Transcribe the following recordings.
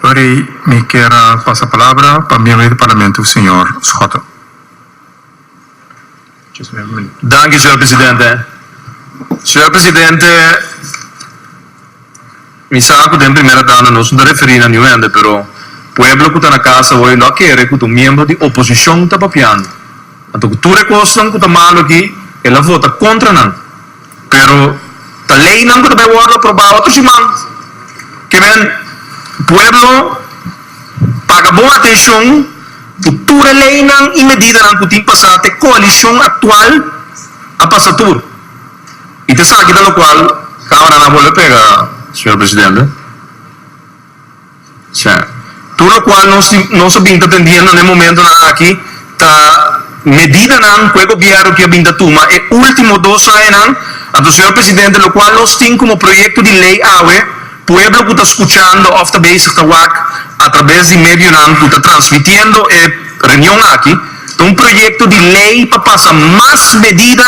Agora me quero passar a palavra para o membro do Parlamento, o senhor Schota. Dank u, senhor presidente. Senhor presidente, mi sa que en primera dana no se referir a niente, pero pueblo que está na casa hoje não quer que o membro de oposição está papiando. Então, tu recostam que está malo aqui, ela vota contra não. Pero, a lei não que vai ser aprovada outro semana. Que vem, pueblo paga boa atenção, futura lei não e medida não que tem passado, a coalição atual a passar tudo. E te sabe da qual a Câmara não pode pegar, senhor presidente. Certo. Tudo o qual nós estamos atendendo no momento aqui, a medida não que o governo que a toma é o último 2 anos, então, senhor presidente, o qual nós temos como projeto de lei AUE, pueblo que está escuchando, ou está basic através de medio não que está transmitindo a reunião aqui, um projeto de lei para passar mais medida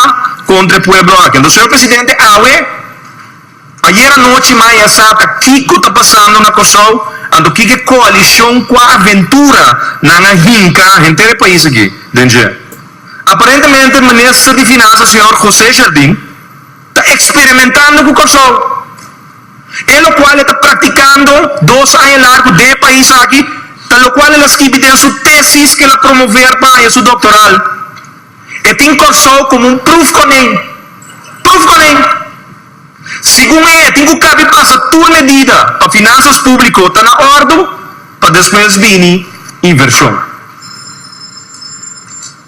contra o pueblo aqui. Então, senhor presidente, ayer à noite, mais exata, Kiko está passando na Kosovo, ando que coalição com a aventura na Hinka, gente do país aqui, dentro. Aparentemente, o ministro de Finanças, senhor José Jardim, está experimentando com o Kosovo. Ele, o qual está praticando 2 anos largo de país aqui, tal qual ele escreve sua tesis que ele promover para seu doutoral. E tem Kosovo como um proof com ele. Proof com ele. Segundo ele, tem que caber passar toda medida para finanças públicas, está na ordem, para depois vir inversão.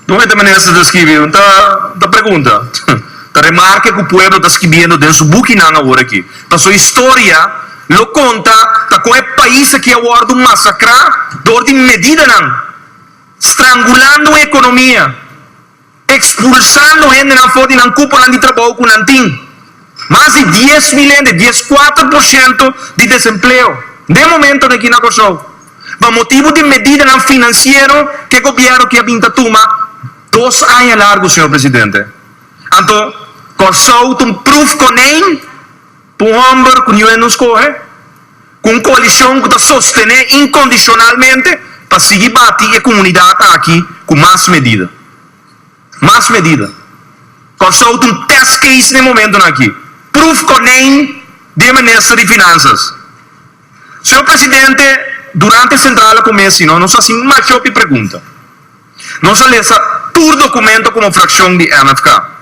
Não é da maneira que está escrevendo, está pergunta. Está remarca que o povo está escrevendo dentro do book agora aqui. Para sua história, lo conta, está com o país que é o ordem massacrar, de ordem medida não. Estrangulando a economia. Expulsando gente na foto e na cúpula de trabalho com nantim. Mais de 10 milhões, 14% de desemprego. De momento aqui na Kosovo. Por motivo de medida não financeira que o governo que a toma 2 anos largo, senhor presidente. Então, Kosovo tem proof com ele, para um homem que não nos corre, com uma coalição que está sostener incondicionalmente para seguir bater a comunidade aqui com mais medida. Mais medida. Kosovo tem um test case no momento aqui. Proof com ele de ministro de Finanças. Senhor presidente, durante a central comércio, nós assim mais uma pergunta. Nós lemos todo o documento como fração de MFK.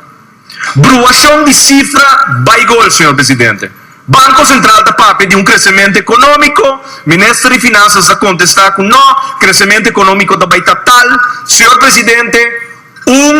Bruação de cifra baigol, senhor presidente. Banco Central da PAP de um crescimento econômico, ministro de Finanças a contestar com não, crescimento econômico da baita tal. Senhor presidente,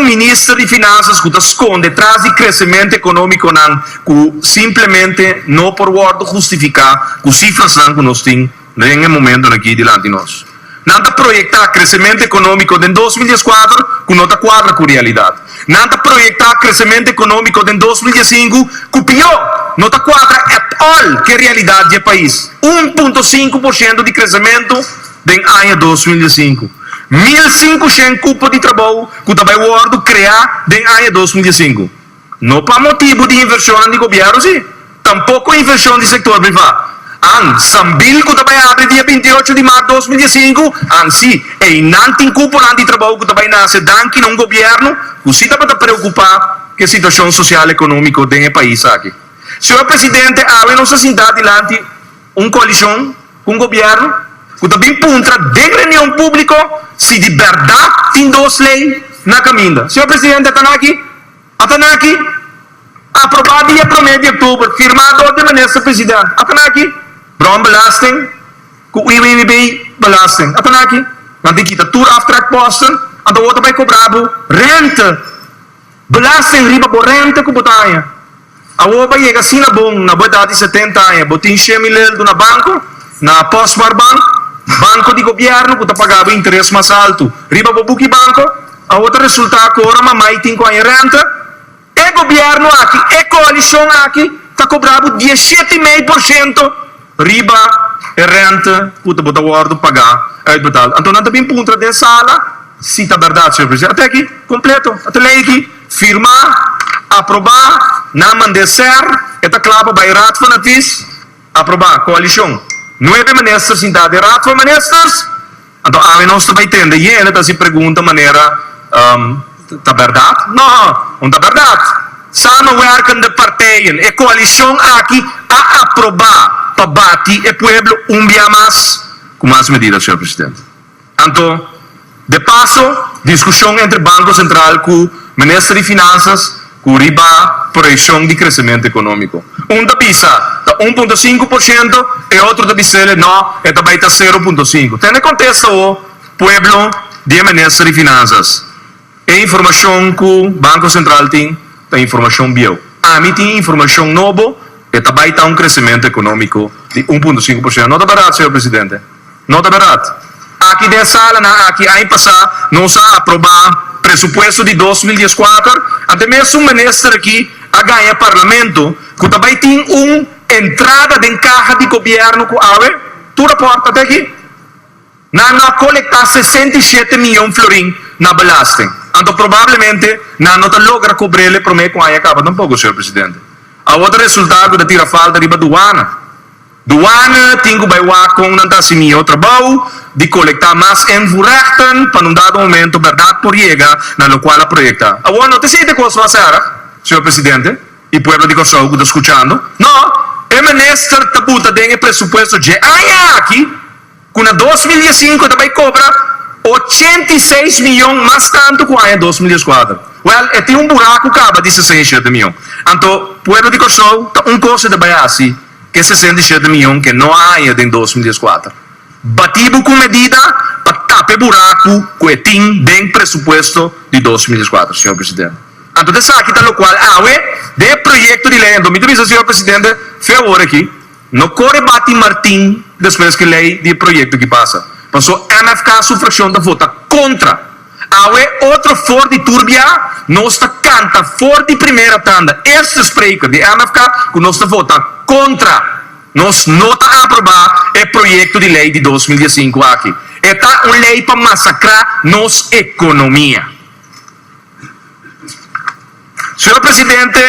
ministro de Finanças que esconde atrás de crescimento econômico não, que simplesmente não por word justificar que cifras não que nós temos no momento aqui diante de nós. Não está projetar crescimento econômico em 2014 que não está quadra com a realidade. Não está projetar crescimento econômico em 2015 que pior não está quadra at all que a realidade do país. 1,5% de crescimento em ano 2015. 1.500 cupos de trabalho que também o Word criar em ano 2015. Não para motivo de inversão do governo, sim. Tampouco inversão do setor privado. Sambil que também abre dia 28 de março de 2005, sim, e não tem cupo de trabalho que também nasce danke no governo, que se está preocupar com a situação social e econômica do país aqui. Senhor presidente, há nossa cidade diante uma coalição com o governo, que também punta de reunião pública, se de verdade tem 2 leis na caminho. Senhor presidente, está aqui? Aprovado dia 1 de outubro, firmado de ministro presidente. Está aqui? Bron belasting, com IWB belasting. Está aqui? Nanti kita tour aftrack posten, atau outra vai cobrar renta. Belasting riba por renta que botanya. A outra vai assim na bom, na boa de 70 anos, botin 100 mil na banco, na Postmar banco de governo que está pagando interesse mais alto. Riba por buki banco, a outra resulta que agora mamãe tem com a renta. E governo aqui, e coalição aqui, está cobrando 17,5% riba e renta, puta, bota o ordem pagar, então não está bem punta de sala, se está verdade, senhor presidente, até aqui, completo, até lei aqui, firmar, aprovar, não mandar ser, está claro, vai rat fanatis, aprobar coalição. 9 ministros in de raad van ministers. Então, a nós também entende, e ele se pergunta de maneira, tá verdade? Não, não tá verdade. Samenwerkende partijen e coalição aqui a aprovar para bater o pueblo um dia mais com mais medidas, senhor presidente. Então, de passo, discussão entre o Banco Central com o Ministro de Finanças, com o RIBA, projeção de crescimento econômico. Um da bisa, 1,5%, e outro da bisa, não, é também 0,5%. Tem contexto o pueblo de Ministro de Finanças. E informação que o Banco Central tem informação bio. A mim tem informação nova, e também tem um crescimento econômico de 1,5%. Não é verdade, senhor presidente? Não é verdade. Aqui nessa sala, aqui ano passado, nós aprovamos presupuesto de 2014, até mesmo o ministro aqui a ganhar parlamento, que também tem uma entrada de caixa de governo com a AVE, tu reporta até aqui. Não coletar 67 milhões de florins na belasting. Então, provavelmente, não logra cobrir o prometo com a acaba tampouco, senhor presidente. A outro resultado da tira falta de aduana. Douane tem que bailar com não tassimia o trabalho de coletar mais envorrechten para um dado momento verdade por chegar na qual a proyecta. Agora, não te sei de coisa fazer, senhor presidente, e pueblo de Kosovo que está escutando. Não, o ministro tabuta tem presupuesto de aqui, com a 2005 também cobra 86 milhões mais tanto que a 2004. Well, tem um buraco que acaba de 67 milhões. Então, pueblo de Kosovo, uma coisa de baiasi, que 67 milhões que não há em 2004. Batido com medida para tapar buraco que tem bem presupuesto de 2004, senhor presidente. Então, dessa aqui está o qual, de projeto de lei, então, me senhor presidente, favor aqui, não corre bate Martim depois que lei de projeto que passa. Passou MFK sufração da vota contra. Outro for de turbia, nós canta for de primeira tanda. Este spreker de MFK, que nós vota contra. Nós não aprovar o projeto de lei de 2005 aqui. É uma lei para massacrar nossa economia. Senhor presidente,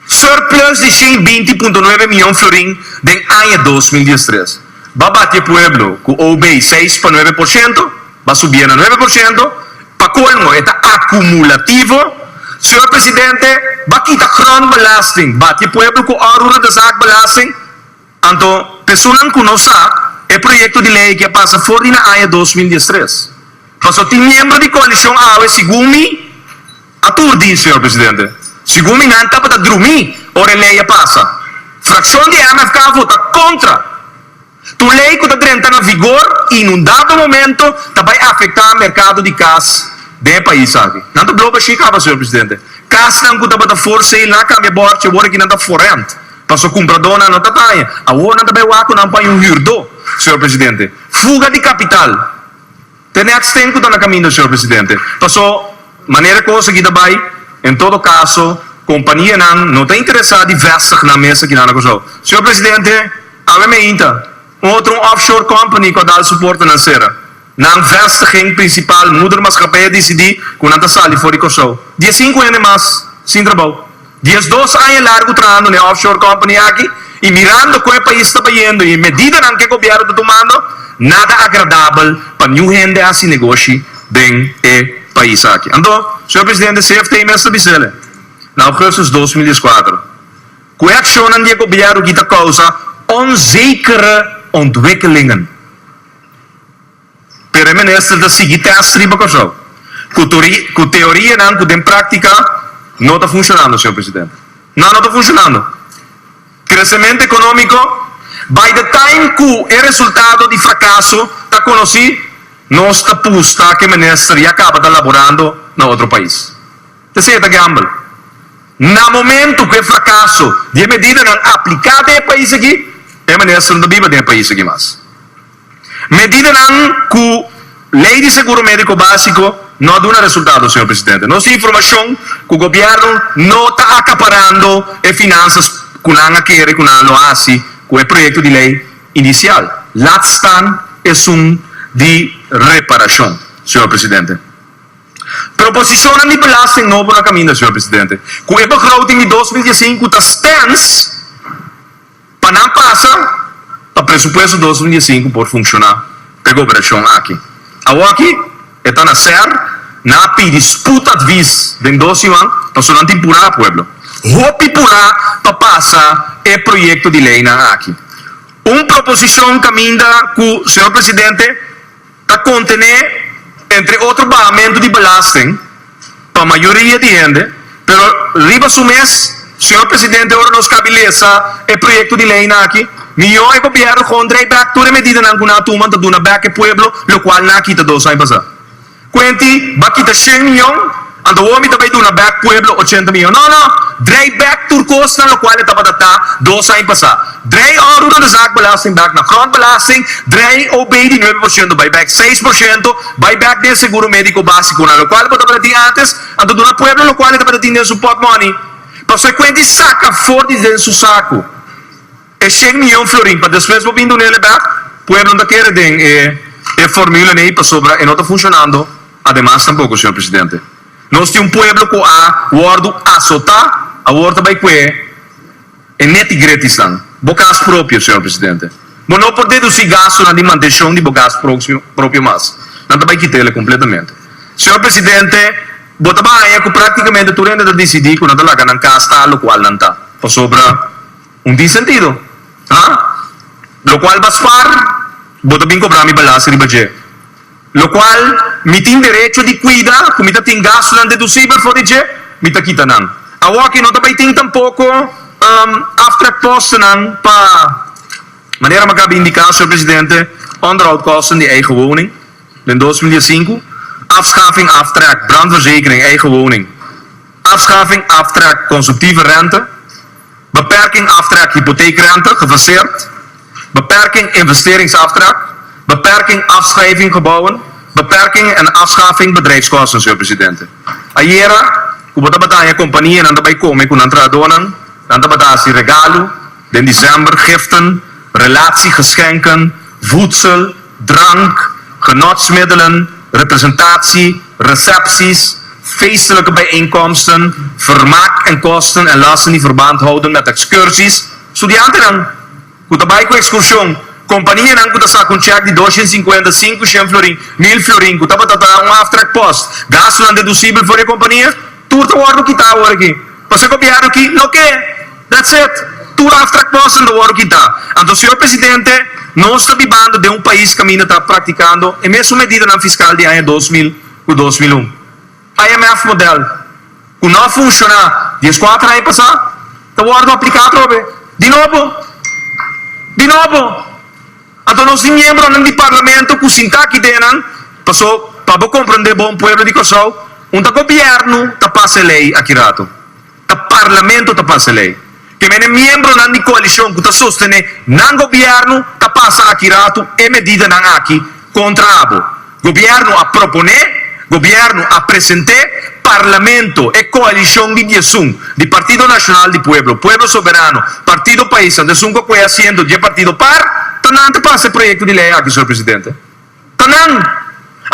surplus de 120,9 milhões de florins de ano 2013. Vai bater o pueblo com o OB 6,9%, vai subir a 9%, para colmo, é acumulativo. Senhor presidente, vai quitar grond belasting, bate o pueblo com a rura de zaak belasting. Então, pessoas que não sabem, é projeto de lei que passa fora na ano 2013. Mas tem membro de coalição segundo aturdi, senhor presidente. Segundo não está para dormir, ora a lei passa. Fração de MFK vota contra. Tu lei que está na vigor e num dado momento vai afetar o mercado de casa do país aqui. Não está bloco chica, senhor presidente. Casa não está para força e lá cambia borte, agora que não está forrente. Passou comprador não está taia. Agora não está bem waco não para um hirdo, senhor presidente. Fuga de capital. Tem tempo que está na caminho, senhor presidente. Passou maneira coisa que vai, em todo caso, companhia não está interessada em vestir na mesa que não é coisa. Senhor presidente, a mim outro offshore company que dá suporte financeiro. Não vestiging principal, moeder maatschappij decidir que não está sali fora de Kosovo. 15 anos mais, sem trabalho. 12 anos largo trando na offshore company aqui, e mirando como o país está indo, e medida que o governo está tomando, nada agradável para nenhum gente assim negócio bem o país aqui. Então, senhor presidente, CFT mesmo bisele. Na augustus 2004. Com a ação do governo que está causa onzekere ontwikkelingen. Per o ministro da seguinte astriba Kosovo. Com teoria não, com prática, não está funcionando, senhor presidente. Não está funcionando. Crescimento econômico, by the time que o resultado de fracasso está conhecido, não está posta que o ministro já acaba elaborando em outro país. Você está gamble. No momento que o fracasso de medida não aplicada no país aqui, o ministro não vive no país aqui mais. Medida não que lei de seguro médico básico não dá resultado, senhor presidente. Nossa informação que o governo não está acaparando as finanças que não quer, que não hace, com o projeto de lei inicial. Latstan é de reparação, senhor presidente. Proposição de belasting novo na caminho, senhor presidente. Com o begroting de 2015 está stens, Para não passar, o presupuesto 2005 por funcionar. Pegou a operação aqui. Aqui, está na SER, na disputa de vis de 12 anos, para não temporar o pueblo. Hopi pura para passar o projeto de lei na aqui. Uma proposição caminha que o senhor presidente está contener, entre outro pagamento de belasting, para a maioria de gente, pero riba su mês, senhor presidente, agora nos cabileza o projeto de lei na aqui. Milhões de governo contra a back toda medida na kuna tuma ta duna back o pueblo, lo qual na kita 2 anos passar. Quanti, ba kita 100 milhões, ando o homem também duna back pueblo 80 milhões. Não, drei back turcos na lo qual estava data 2 anos passar. Drei euro na zaak belasting back na grondbelasting, drei OB de 9%, buyback 6%, buyback de seguro médico básico na lo qual estava dati antes, ando duna pueblo lo qual estava dati de support money. Consequentemente saca fora de su saco. É 100 milhões florim, para depois vou vindo nele back, pueblo não quer a fórmula nem para sobra e não está funcionando. Además tampouco, senhor presidente. Nós temos pueblo que a guardo asota, a guarda vai que é net gratis não. Bocas próprio, senhor presidente. Mas não pode deduzir gasto na manutenção de bocas próprio mais. Não vai quitar ele completamente. Senhor presidente, bota bem que praticamente tu ainda decidir que não está lá que não está, lo qual não está. Para sobra tem sentido. Lo qual baspar, bota bem cobrar mi balas de budget. Lo qual mi tem direito de cuidar, como mi tem gasto não deduzível for de mi ta quita não. Agora que não também tem tampouco after cost não para maneira me cabe indicar, senhor presidente, onderhoudkosten de eigen woning in 2005, afschaffing aftrek brandverzekering eigen woning, afschaffing aftrek consumptieve rente, beperking aftrek hypotheekrente gefaseerd, beperking investeringsaftrek, beperking afschrijving gebouwen, beperking en afschaffing bedrijfskosten, senhor presidente. Aiera, como está batendo a companhia, não vai comer com entrada donan, não está batendo regalo, in december giften, relatiegeschenken, voedsel, drank, genotsmiddelen, representatie, recepties, feestelijke bijeenkomsten, vermaak en kosten en lasten die verband houden met excursies. Studiante dan, kuta bij ko excursion, companhia dan kuta sa check di 255 florin, 1000 florin, kuta batata aftrek post, gasto non deducibile voor je companhia, turta wardo kita aqui. Passa copiar aqui, no que? That's it. Tur aftrek post en de wardo kita. Então, senhor presidente, nós estamos vivendo de país que ainda está praticando a mesma medida na fiscal de ano 2000 e 2001. IMF modelo, que não funciona, 14 anos passados, está guardando aplicado de novo. Então nós temos membros do parlamento que se aqui dentro, passou para compreender bom povo de Kosovo, onde o governo está passando lei aqui rato, o parlamento está passando lei. Que é membro da coalição que está sustentando o governo está passando aqui rato e medida aqui contra o governo a proponer, governo a apresentar, parlamento e coalição de Diasum, de Partido Nacional de Pueblo, Pueblo Soberano, Partido País, de Sunco que haciendo de partido par, tanante passa projeto de lei aqui, senhor presidente. Tanan.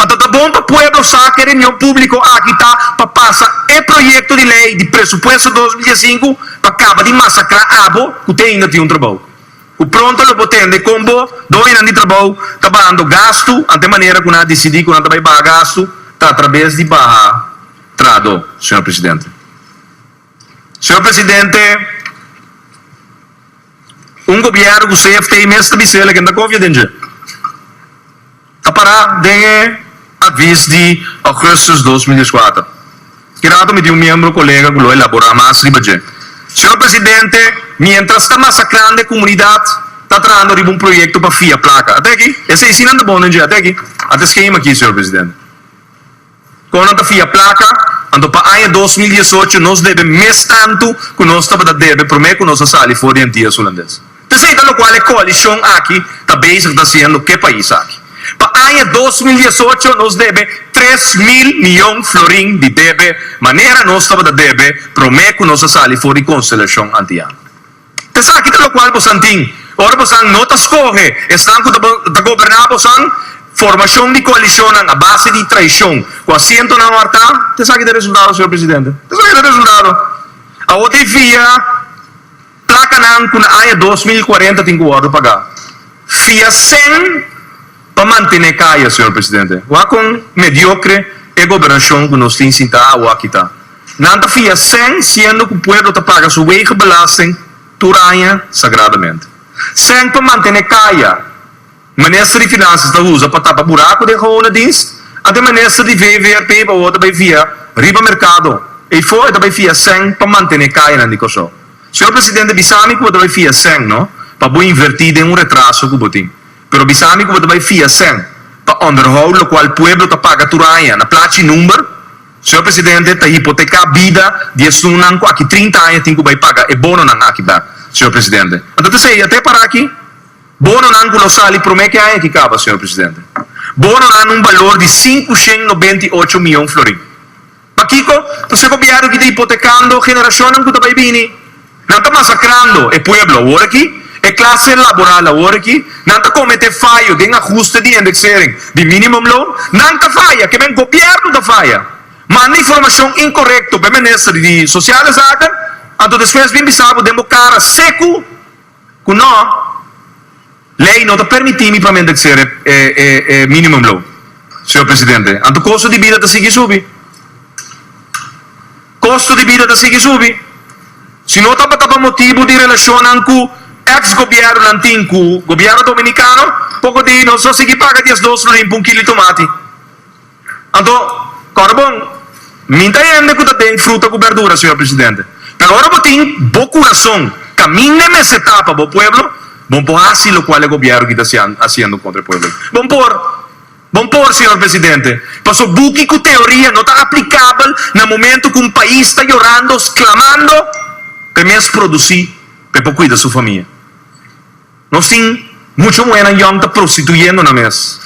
Então, tá bom para o pueblo saber que a reunião pública aqui está para passar o projeto de lei de presupuesto 2005 para acabar de massacrar abo que tem ainda tem trabalho. O pronto lo botem de combo, 2 anos de trabalho, está dando gasto, de maneira que não decidir que não vai pagar gasto, está através de barra trado, senhor presidente. Senhor presidente, governo que o CFT mesmo está que não confia dentro. Está parado de aviso de agosto de 2004. Quero me de membro colega que lo elabora mais de budget. Senhor presidente, mientras está massacrando a comunidade, está trazendo um projeto para FIA placa. Até aqui, esse é ensinando bom, até aqui. Até esquema aqui, senhor presidente. Quando a FIA placa, ando para ano 2018, nós devemos mais tanto que nós estamos devendo, prometo que nós saímos fora de dias holandês. Então, sei da qual a coalição aqui está basic fazendo que país aqui. Para ano 2018, nós devemos 3.000 milhões de florim de deve, maneira nós estamos deve, prometo que nós saímos fora de conciliação anti-ano. Então, aqui da qual você tem, ora você não está escorre, estão da governar você formação de coalição a base de traição, com assento na horta, você sabe que resultado, senhor presidente? Você sabe que resultado? A outra via, placa nan kuna aya 2040 tem que guarda pagar. Fia 100 para manter caia, senhor presidente. Wa com mediocre e governação que nós temos sinta a aqui tá. Nanta fia 100 sendo que o povo tá paga sua wege belasting turanha sagradamente. 100 para manter caia. Ministro de Finanças está usa para tapar buraco de rona dienst. Até ministro de VVRP para outra vai via riba mercado. E foi também via 100 para manter caia na nicoso. Senhor presidente, bisami que vai via 100, no? Para boa invertir em retraso que botim. Pero bisami que vai via 100 para onderhoud, lo qual o povo está paga turanha na placa número. Senhor presidente, está hipoteca a vida de estunan aqui 30 anos tem que vai pagar e bono não aqui dá, senhor presidente. Então sei até para aqui bono não colossal promete que é que acaba, senhor presidente. Bono não valor de 598 milhões de florins. Mas Kiko, você governo que está hipotecando geração que está vindo, não está massacrando o povo agora aqui, a classe laboral agora aqui, não está cometendo falha de ajuste de indexering de minimum loan, não está falha, que vem governo da falha. Manda informação incorreta para o ministro de Sociais, então depois vem bisabo de cara seco, que não. Lei não está permitindo para indexar minimum loan, senhor presidente. Então, o custo de vida está seguindo subir. Custo de vida está seguindo subir. Se não está para motivo de relação com o ex-governo antigo, com o governo dominicano, pouco de não só seguir paga $10 por um quilo de tomate. Então, carbon, minta ainda que tem fruta com verdura, senhor presidente. Pero agora tem boa coração. Caminha nessa etapa, o pueblo. Bom por assim o qual o governo está fazendo contra o povo. Bom por, senhor presidente. Mas o buque com teoria não está aplicável no momento que um país está chorando, clamando, para mesmo produzir, para cuidar da sua família. Nós temos muito moeda que está prostituindo na mesa.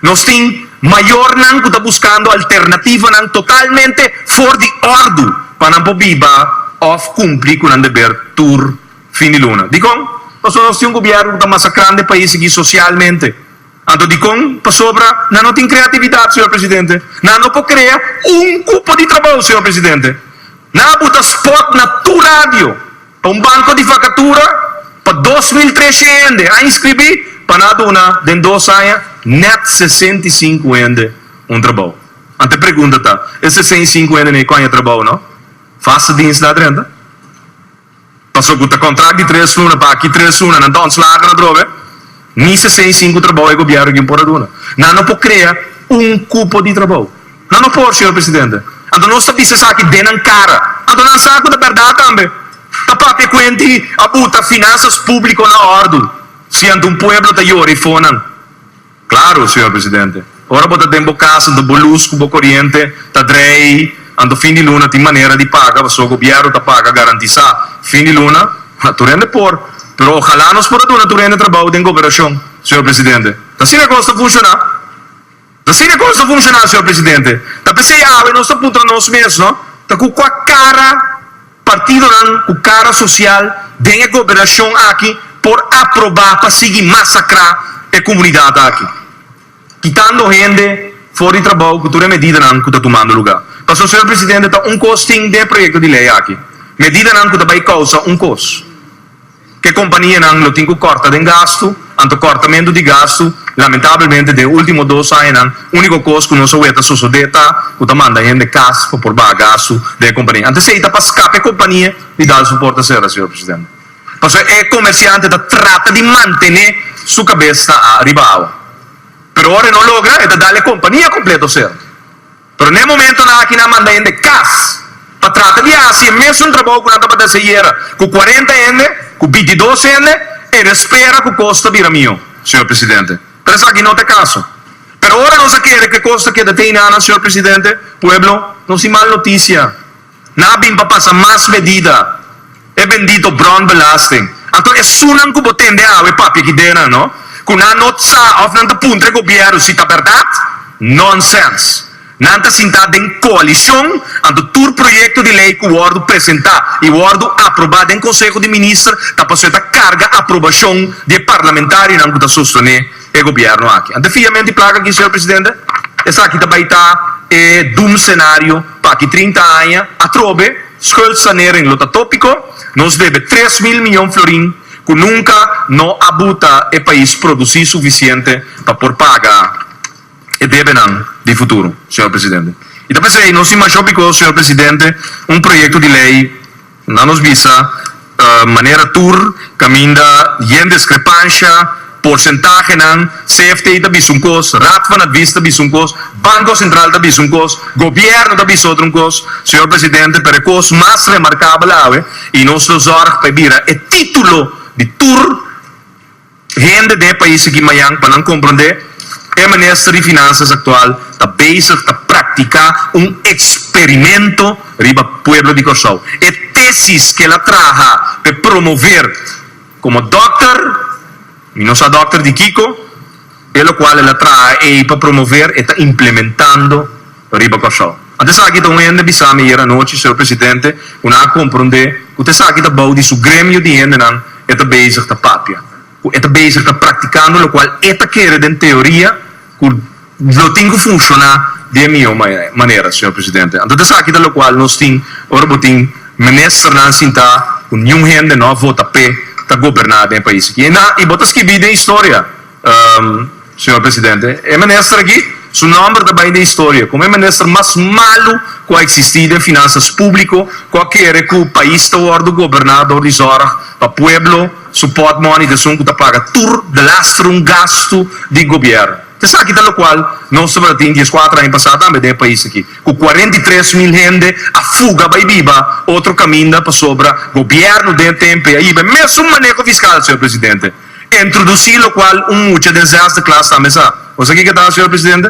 Nós temos maior não que está buscando alternativa não totalmente fora de ordem para não poder cumprir com o dever tur fim de luna. Digo, nós temos um governo que está massacrando o país aqui socialmente. Então, digo, para sobra, não tem criatividade, senhor presidente. Não pode criar cupo de trabalho, senhor presidente. Não pode spot na tua rádio para banco de vacatura para 2.300 a inscrever para nada uma, dentro de 2 anos, net 65 anos trabalho. Ante pergunta está, esse 65 anos nem qual é trabalho, não? Faça dienst da renda. Passou com o contrato de 3 lunas para aqui 3 lunas, não dá um slag na droga. Nem 65 trabalho é governo que importa duna. Não pode criar cupo de trabalho. Não pode, senhor presidente. Então nós estamos dizendo que denan cara. Então não sabe da verdade também. Tapate quanti a buta finanças públicas na ordem. Se um pueblo está llorando e fonam. Claro, senhor presidente. Ora bota tempo caso do bolusco, do corriente, tá drei, ando fim de luna tem maneira de pagar, o governo tá paga garantizar fim de luna, tu rende por, pero ojalá nos por tu rende trabalho de governação, senhor presidente. Assim a coisa funcionar. Assim a coisa funcionar, senhor presidente. Tá pensei e nós estamos contra nós mesmos, não? Tá com a cara partido não, com cara social de governação aqui por aprovar para seguir massacrar a comunidade aqui. Quitando gente fora de trabalho, que toda medida não está tomando lugar. Mas o senhor presidente está costing de projeto de lei aqui. Medida não que vai causar custo. Que a companhia não tem que cortar de gasto, anto cortamento de gasto, lamentavelmente, de últimos 2 anos, o único custo que nós vemos suceder que está mandando gente casa por pagar gasto da companhia. Antes se está para escapar a companhia e dar suporte a ser, senhor presidente. Mas o comerciante trata de manter sua cabeça arriba. Pero ahora no logra, es darle compañía completa a ser. Pero en el momento na aqui na manda de cas, para tratar de hacer mesmo trabalho que não para seguir com 40 anos, com 22 anos, ele espera que o custo vira mío, senhor presidente. Pero isso aqui não tem caso. Pero ahora não se quer que o custo que tem nada, senhor presidente, pueblo, não se mal notícia. Não vem para passar mais medida. É bendito brown belasting. Então é sunang que botem de água, papi, que dena, não? Kung nanotsa of nanta puntre gobyerno si verdad, nonsense. Nanta sinta den coalição, ando tur projeto de lei que o Ordo apresentar e o Ordo aprovado em Conselho de Ministros, tá passando a carga aprovação de parlamentar e não que tá sostener o governo aqui. Ante fiamente plaga aqui, senhor presidente, essa aqui também tá de um cenário para que 30 anos a trobe schuldsanering lota tópico, nos debe 3.000 milhões florim, que nunca não abuta o país produzir suficiente para por pagar e deve não de futuro, senhor presidente. E depois aí, nós imaginamos, senhor presidente, projeto de lei, não nos visa, maneira tur, caminha em discrepância, porcentagem não, CFT da bisuncos, Ratvan da vista bisuncos, Banco Central da bisuncos, governo da bisotruncos, senhor presidente, para coisa mais remarcável, e nós nos zorg para vir o título de tur, gente de país que mayang para não compreender, o ministro de Finanças atual está bezig a praticar experimento riba pueblo de Curaçao. E tesis que ela traja para promover como doctor, e não só doctor de Kiko, pelo qual ela traja para promover e está implementando riba Curaçao. Até sabe que ainda bisame hier anoche, senhor presidente, una compreender, você sabe que está bom de seu grêmio de ainda não está bezig a papia. Está bezig a praticando, o qual está querendo em teoria lo tengo funcionar de minha maneira, senhor presidente. Então, dessa aqui da qual nós temos, ora, botim, ministro não sinta, com nenhum gente não vota para governar o país aqui. E botas que vida em história, senhor presidente. É ministro aqui, seu nome também da história, como é ministro mais malo que ha existido em finanças públicas, qualquer que o país está ordo governador de zorg, para o pueblo, support money, de som que está paga tur de lastro gasto de governo. Você sabe que da qual nós temos 4 anos passados também no país aqui, com 43 mil gente a fuga vai viva, outro caminho para sobra, governo de tempo aí, mesmo manejo fiscal, senhor presidente. Introduzir o qual muita desastre classe também sabe. Você que está, senhor presidente?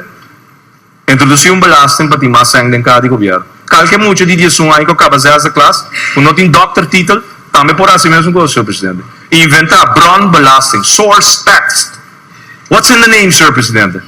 Introduzir belasting para ter mais sangue em cada governo. Qualquer muito de dias aí que acaba desastre classe, quando não tem doctor title, também por assim mesmo coisa, senhor presidente. Inventar brown belasting, source tax. What's in the name, Sr. Presidente?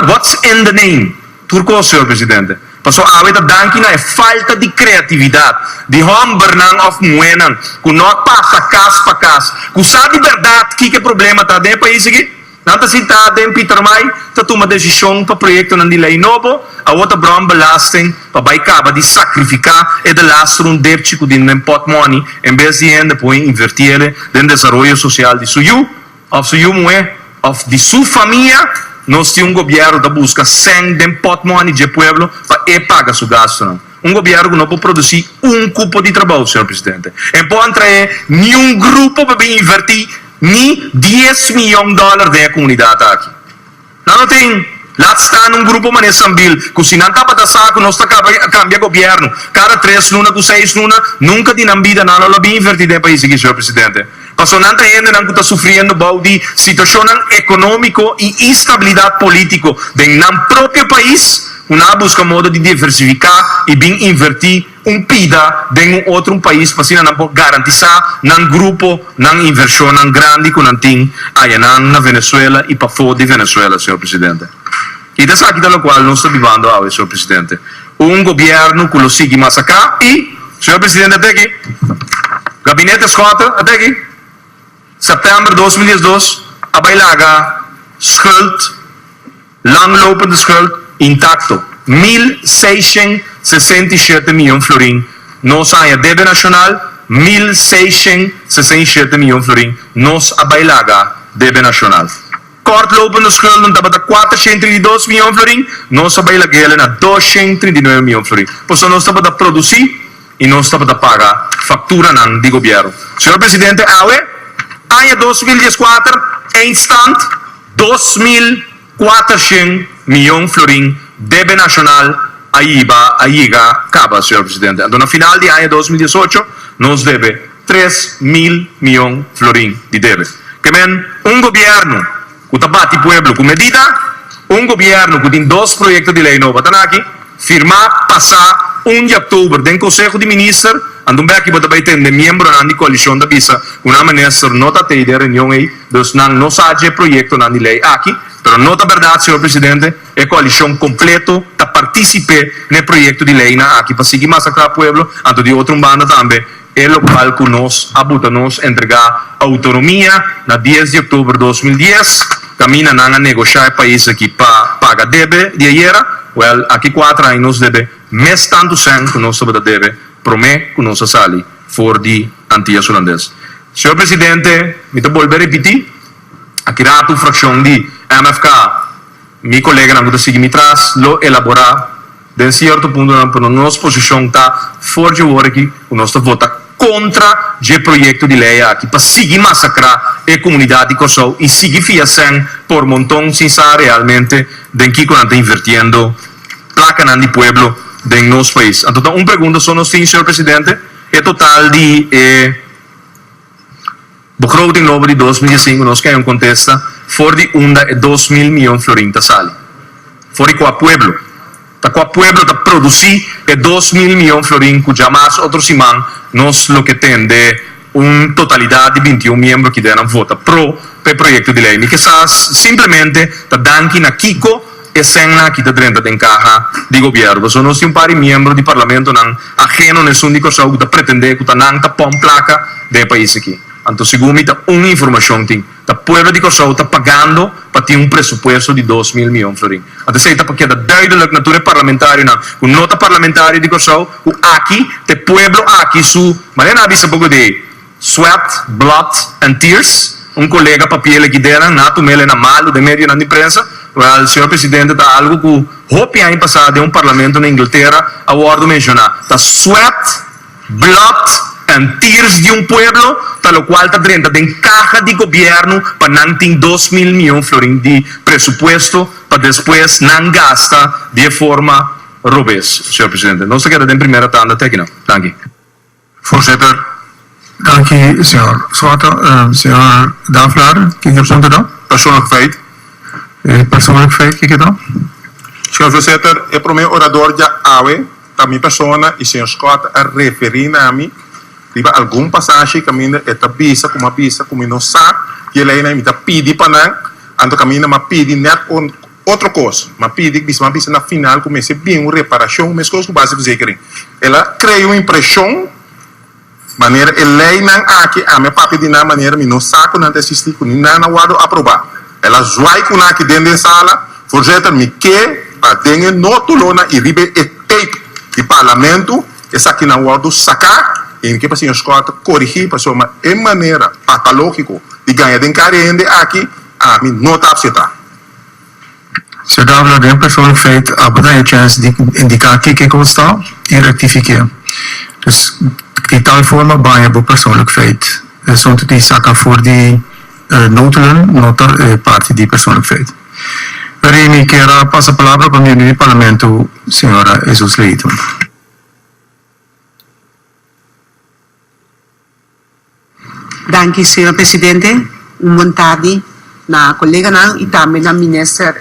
What's in the name? Turco, Sr. Presidente. Paso awet a danki na falta de criatividade, de hombernang of muenang, que não passa cas pa cas, que sabe verdade que problema está dentro do país aqui? Não está citado em Peter May, está tomando decisão para o projeto de lei novo, a outra brown belasting, para baicaba de sacrificar e de lastro débito que tem pot money, em vez de ainda depois invertir no desenvolvimento social de suyo, of suyo mué, of de sua família, nós temos governo que busca 100 de pot money de pueblo para pagar seu gasto. Não. Governo que não pode produzir cupo de trabalho, senhor presidente. E pode trazer nenhum grupo para invertir nem 10 milhões de dólares da comunidade aqui. Não tem. Lá está num grupo manesambil, que se não está para saco, nós cambia governo. Cada 3 luna, com 6 luna, nunca tem vida, não é bem invertido no país aqui, senhor presidente. Passou nanta gente não está sofrendo de situação econômica e instabilidade política em nosso próprio país, uma busca modo de diversificar e bem invertir pida em outro país para assim não garantizar um grupo, uma inversão grande que não tem aí na Venezuela e para fora de Venezuela, senhor presidente. E dessa aqui da qual nós estamos vivendo hoje, senhor presidente. Governo que lo sigue mais acá e, senhor presidente, até aqui, gabinete Scott, até aqui, setembro de 2012, a bailaga schuld, langlopende schuld, intacto. 1.667 milhões florim. Nós a débito nacional, 1.667 milhões florim. Nós a bailaga débito nacional. Kortlopende schuld, não estava 432 milhões florim. Nós a bailaga na 239 milhões florim. Por isso nós estava a produzir e nós estava a pagar factura de governo. Senhor presidente, ano 2014, instant, 2.400 milhões florim, débito nacional, aí acaba, senhor presidente. Então, no final de ano 2018, nos deve 3.000 milhões florim de débito. Que governo que bate pueblo com medida, governo que tem 2 projetos de lei novos, aqui, firmar, passar 1 de outubro, tem Conselho de Ministros, andam bem aqui para ter membro da coalição da visa, uma ministra não está tendo reunião aí, então não sabe projeto de lei aqui, mas não é verdade, senhor presidente, a coalição completa está participando no projeto de lei aqui para seguir massacrar o pueblo, antes de outra banda também, é o qual que nós abutamos entregar autonomia na 10 de outubro de 2010, caminha a negociar o país aqui para pagar débito de ayer, aqui 4 anos deve, mês tanto sangue que nós estamos a débito promete que nós sali for de Antillas Holandesas. Senhor Presidente, me volver a repetir, aqui a fração de MFK, meu colega não consegue me traz, lo elaborar, de certo ponto, para nossa posição está fora de hora aqui, o nosso voto contra o projeto de lei aqui, para seguir massacrar a comunidade de Kosovo e seguir fiação por montão, sincero, realmente, de que quando está invirtiendo placa de pueblo de nosso país. Então, uma pergunta só nós temos, senhor Presidente, é total de begroting novo de 2005, nós queremos contesta, for de 2.000 milhões florinta sali. For de qual pueblo. Ta qual pueblo ta produzir 2.000 milhões florin, que jamais outro simão, nós lo que tem de uma totalidade de 21 membros que deram vota pro projeto de lei. Me que simplesmente ta danki na Kiko e cena que está dentro da encaja de governo. Nós temos um par de membros do parlamento não ajeno nesse único que está pretendendo que não está pom placa do país aqui. Então, segundo me, uma informação tem. O povo de Kosovo está pagando para ter um pressuposto de 2.000 milhões de florins. Então, se está porque é duidelijk natuur parlamentário, não. O nota parlamentário de Kosovo, o aqui, o povo aqui, su, mas não avisa pouco de sweat, blood and tears. Um colega papel que deram, na tumela na malo, de meio na imprensa. O senhor presidente está algo que hope ano passado em parlamento na Inglaterra, a ordem mencionar. Está sweat, blood and tears de pueblo, tal qual está dentro da caja de governo para não ter 2.000 milhões de florins de presupuesto para depois não gastar de forma robês, senhor presidente. Nós queremos em primeira tanda técnica. Dank u. Voorzitter, dank u, senhor Swart. Senhor Davlar, que je punten dan? Persoonlijk feit. Persoonlijk feit, que dan? Senhor Voorzitter, eu para o meu orador já awe, a minha pessoa e senhor Scott a referir a mim, riba algum passagem que a minha é pisa como não sabe, que ele ainda me pede para não, então que a minha me pede net outra coisa, me pede que na final comece bem uma reparação, mas coisas que base de zekerring. Ela cria uma impressão, maneira ele não aqui a minha papi de na maneira me não sabe não assistir com não na guardo aprovar. Ela zoai com aqui dentro da sala, voorzitter me que a dengue notulona e ribe e tape de parlamento, essa aqui na guardo sacar em que para o senhor Scott corrigir para uma maneira patológica de ganhar de carente aqui a mim não está aceitar. Senhor Davlar, den persoonlijk feit, abada je chance de indicar que consta e rectifiqueer. Dus die talforma banha bo persoonlijk feit. Zonder die zaken voor die notulen, nota parte di persoonlijk feit. Remi, que era passa a palavra para o meu parlamento, senhora Jesus Leito. Dank u, senhor presidente. Uma boa tarde na colega e também na ministra.